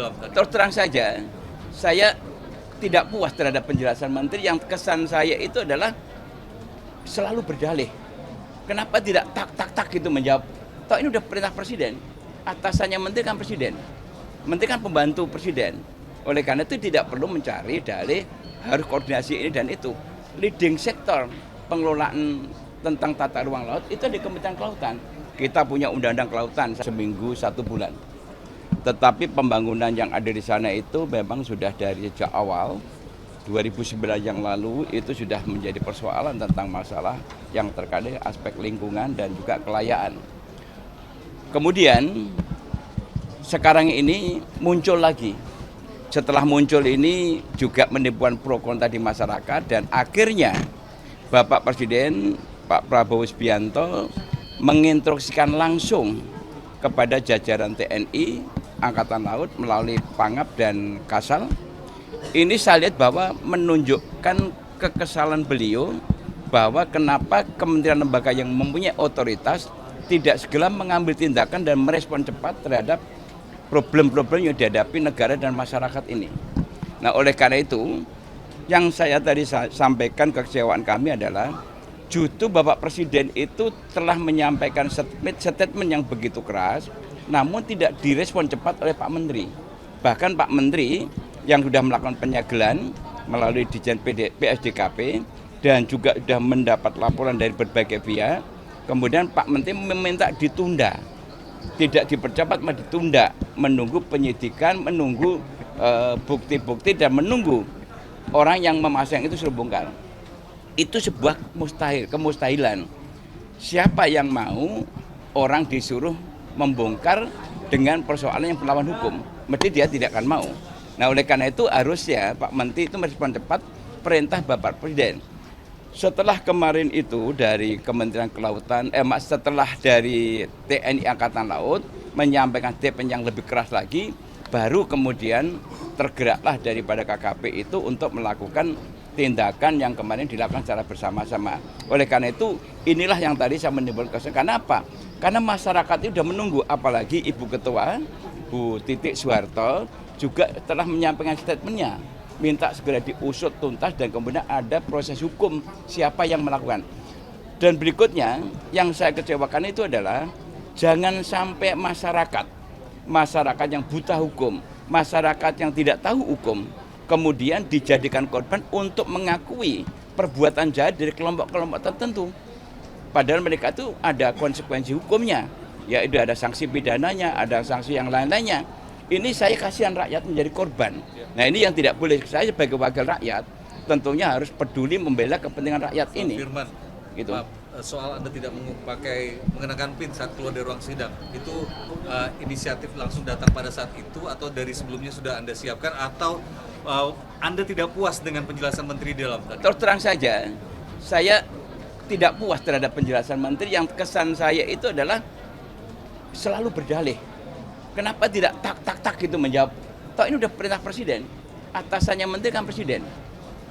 dalam tadi? Terus terang saja, saya tidak puas terhadap penjelasan menteri. Yang kesan saya itu adalah selalu berdalih. Kenapa tidak tak gitu menjawab? Toh ini udah perintah presiden. Atasannya menteri kan presiden. Menteri kan pembantu presiden. Oleh karena itu tidak perlu mencari dalih, harus koordinasi ini dan itu. Leading sektor pengelolaan tentang tata ruang laut itu di Kementerian Kelautan. Kita punya undang-undang kelautan seminggu 1 bulan. Tetapi pembangunan yang ada di sana itu memang sudah dari sejak awal 2009 yang lalu itu sudah menjadi persoalan tentang masalah yang terkait dengan aspek lingkungan dan juga kelayaan. Kemudian sekarang ini muncul lagi. Setelah muncul ini juga menimbulkan pro kontra di masyarakat dan akhirnya Bapak Presiden Pak Prabowo Subianto menginstruksikan langsung kepada jajaran TNI, Angkatan Laut melalui Pangap dan Kasal. Ini saya lihat bahwa menunjukkan kekesalan beliau bahwa kenapa kementerian lembaga yang mempunyai otoritas tidak segera mengambil tindakan dan merespon cepat terhadap problem-problem yang dihadapi negara dan masyarakat ini. Nah, oleh karena itu, yang saya tadi sampaikan kekecewaan kami adalah justru Bapak Presiden itu telah menyampaikan statement yang begitu keras, namun tidak direspon cepat oleh Pak Menteri. Bahkan Pak Menteri yang sudah melakukan penyegelan melalui Ditjen PSDKP dan juga sudah mendapat laporan dari berbagai pihak, kemudian Pak Menteri meminta ditunda. Tidak dipercepat, malah ditunda, menunggu penyidikan, menunggu bukti-bukti dan menunggu orang yang memasang itu suruh bongkar. Itu sebuah kemustahilan. Siapa yang mau orang disuruh membongkar dengan persoalan yang berlawan hukum? Mesti dia tidak akan mau. Nah, oleh karena itu harusnya Pak Menteri itu merespon cepat perintah Bapak Presiden. Setelah kemarin itu dari Kementerian Kelautan, setelah dari TNI Angkatan Laut menyampaikan statement yang lebih keras lagi, baru kemudian tergeraklah daripada KKP itu untuk melakukan tindakan yang kemarin dilakukan secara bersama-sama. Oleh karena itu, inilah yang tadi saya menimbulkan kesan. Karena apa? Karena masyarakat itu sudah menunggu, apalagi Ibu Ketua, Bu Titik Soeharto, juga telah menyampaikan statementnya. Minta segera diusut tuntas dan kemudian ada proses hukum siapa yang melakukan. Dan berikutnya yang saya kecewakan itu adalah jangan sampai masyarakat yang buta hukum, masyarakat yang tidak tahu hukum, kemudian dijadikan korban untuk mengakui perbuatan jahat dari kelompok-kelompok tertentu. Padahal mereka itu ada konsekuensi hukumnya, yaitu ada sanksi pidananya, ada sanksi yang lain-lainnya. Ini saya kasihan rakyat menjadi korban. Nah, ini yang tidak boleh. Saya sebagai wakil rakyat tentunya harus peduli membela kepentingan rakyat ini. Firman, gitu. Maaf, soal Anda tidak mengenakan PIN saat keluar dari ruang sidang, itu inisiatif langsung datang pada saat itu atau dari sebelumnya sudah Anda siapkan atau Anda tidak puas dengan penjelasan Menteri di dalam tadi? Terus terang saja, saya tidak puas terhadap penjelasan Menteri. Yang kesan saya itu adalah selalu berdalih. Kenapa tidak tak gitu menjawab? Toh ini udah perintah presiden. Atasannya menteri kan presiden.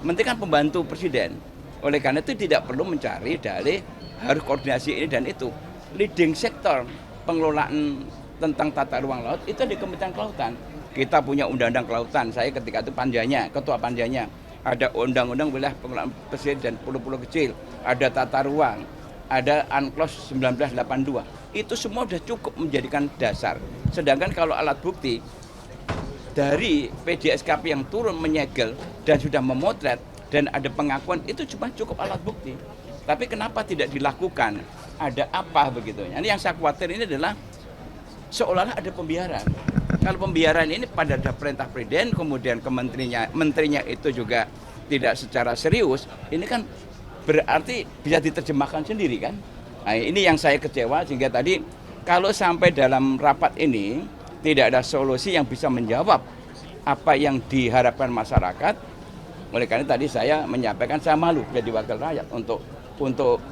Menteri kan pembantu presiden. Oleh karena itu tidak perlu mencari dalih, harus koordinasi ini dan itu. Leading sektor pengelolaan tentang tata ruang laut itu di Kementerian Kelautan. Kita punya undang-undang kelautan. Saya ketika itu panjanya, ketua panjanya. Ada undang-undang wilayah pengelolaan pesisir dan pulau-pulau kecil. Ada tata ruang. Ada UNCLOS 1982. Itu semua sudah cukup menjadikan dasar. Sedangkan kalau alat bukti dari PDSKP yang turun menyegel dan sudah memotret dan ada pengakuan, itu cuma cukup alat bukti. Tapi kenapa tidak dilakukan? Ada apa begitu? Ini yang saya khawatir ini adalah seolah-olah ada pembiaran. Kalau pembiaran ini pada perintah presiden, kemudian menterinya itu juga tidak secara serius, ini kan berarti bisa diterjemahkan sendiri kan? Nah, ini yang saya kecewa sehingga tadi kalau sampai dalam rapat ini tidak ada solusi yang bisa menjawab apa yang diharapkan masyarakat. Oleh karena tadi saya menyampaikan saya malu jadi wakil rakyat untuk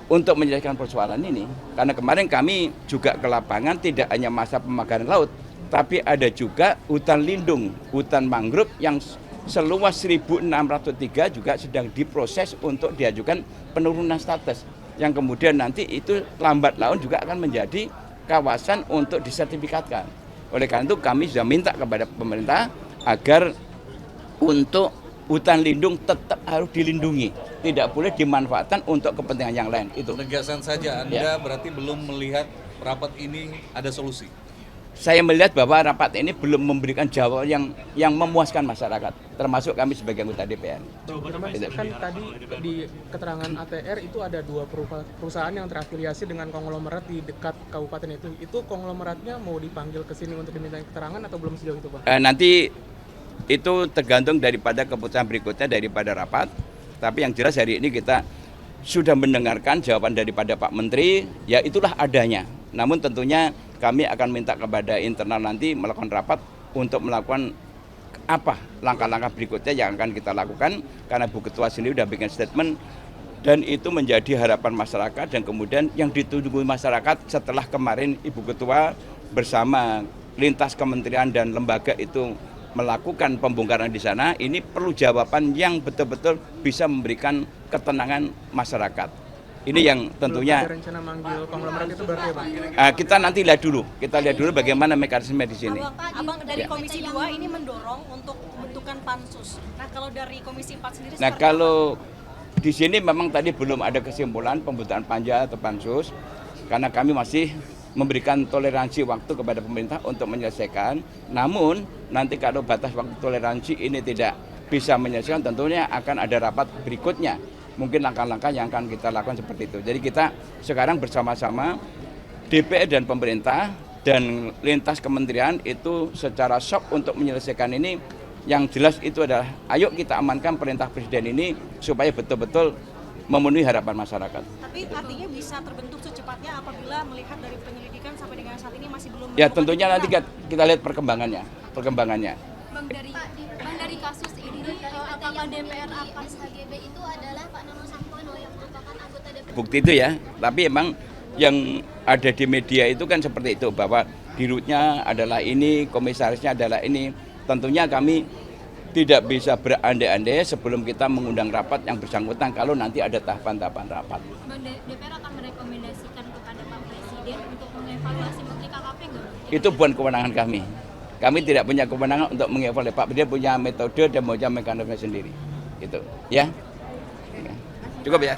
menyelesaikan persoalan ini. Karena kemarin kami juga ke lapangan tidak hanya masa pemagaran laut, tapi ada juga hutan lindung, hutan mangrove yang seluas 1.603 juga sedang diproses untuk diajukan penurunan status. Yang kemudian nanti itu lambat laun juga akan menjadi kawasan untuk disertifikatkan. Oleh karena itu kami sudah minta kepada pemerintah agar untuk hutan lindung tetap harus dilindungi, tidak boleh dimanfaatkan untuk kepentingan yang lain. Itu. Penegasan saja, Anda berarti belum melihat rapat ini ada solusi. Saya melihat bahwa rapat ini belum memberikan jawaban yang memuaskan masyarakat, termasuk kami sebagai anggota DPR. Kan tadi di keterangan ATR itu ada 2 perusahaan yang terafiliasi dengan konglomerat di dekat kabupaten itu. Itu konglomeratnya mau dipanggil ke sini untuk diminta keterangan atau belum sejauh itu, Pak? Nanti itu tergantung daripada keputusan berikutnya daripada rapat. Tapi yang jelas hari ini kita sudah mendengarkan jawaban daripada Pak Menteri, ya itulah adanya. Namun tentunya kami akan minta kepada internal nanti melakukan rapat untuk melakukan apa langkah-langkah berikutnya yang akan kita lakukan, karena Bu Ketua sendiri sudah bikin statement dan itu menjadi harapan masyarakat dan kemudian yang ditunggu masyarakat setelah kemarin Ibu Ketua bersama lintas kementerian dan lembaga itu melakukan pembongkaran di sana. Ini perlu jawaban yang betul-betul bisa memberikan ketenangan masyarakat. Ini yang tentunya belum ada rencana manggil konglomerat itu berarti ya, Pak? kita nanti lihat dulu bagaimana mekanisme di sini. Abang dari Komisi 2 ini mendorong untuk pembentukan pansus. Nah, kalau dari Komisi 4 sendiri Nah, kalau di sini memang tadi belum ada kesimpulan pembentukan panja atau pansus, karena kami masih memberikan toleransi waktu kepada pemerintah untuk menyelesaikan. Namun nanti kalau batas waktu toleransi ini tidak bisa menyelesaikan, tentunya akan ada rapat berikutnya. Mungkin langkah-langkah yang akan kita lakukan seperti itu. Jadi kita sekarang bersama-sama DPR dan pemerintah dan lintas kementerian itu secara shock untuk menyelesaikan ini. Yang jelas itu adalah ayo kita amankan perintah Presiden ini supaya betul-betul memenuhi harapan masyarakat. Tapi artinya bisa terbentuk secepatnya apabila melihat dari penyelidikan sampai dengan saat ini masih belum. Ya tentunya nanti kita lihat perkembangannya. Bang, dari kasus ini apakah DPR Apas HGB itu adalah Pak Nano Sampono yang merupakan anggota DPR? Bukti itu ya, tapi emang yang ada di media itu kan seperti itu, bahwa dirutnya adalah ini, komisarisnya adalah ini. Tentunya kami tidak bisa berandai-andai sebelum kita mengundang rapat yang bersangkutan kalau nanti ada tahapan-tahapan rapat. Bang, DPR akan merekomendasikan kepada Pak Presiden untuk mengevaluasi Menteri KKP nggak? Itu bukan kewenangan kami. Kami tidak punya kewenangan untuk mengevaluasi. Pak Presiden punya metode dan punya mekanisme sendiri. Gitu, ya. Cukup ya.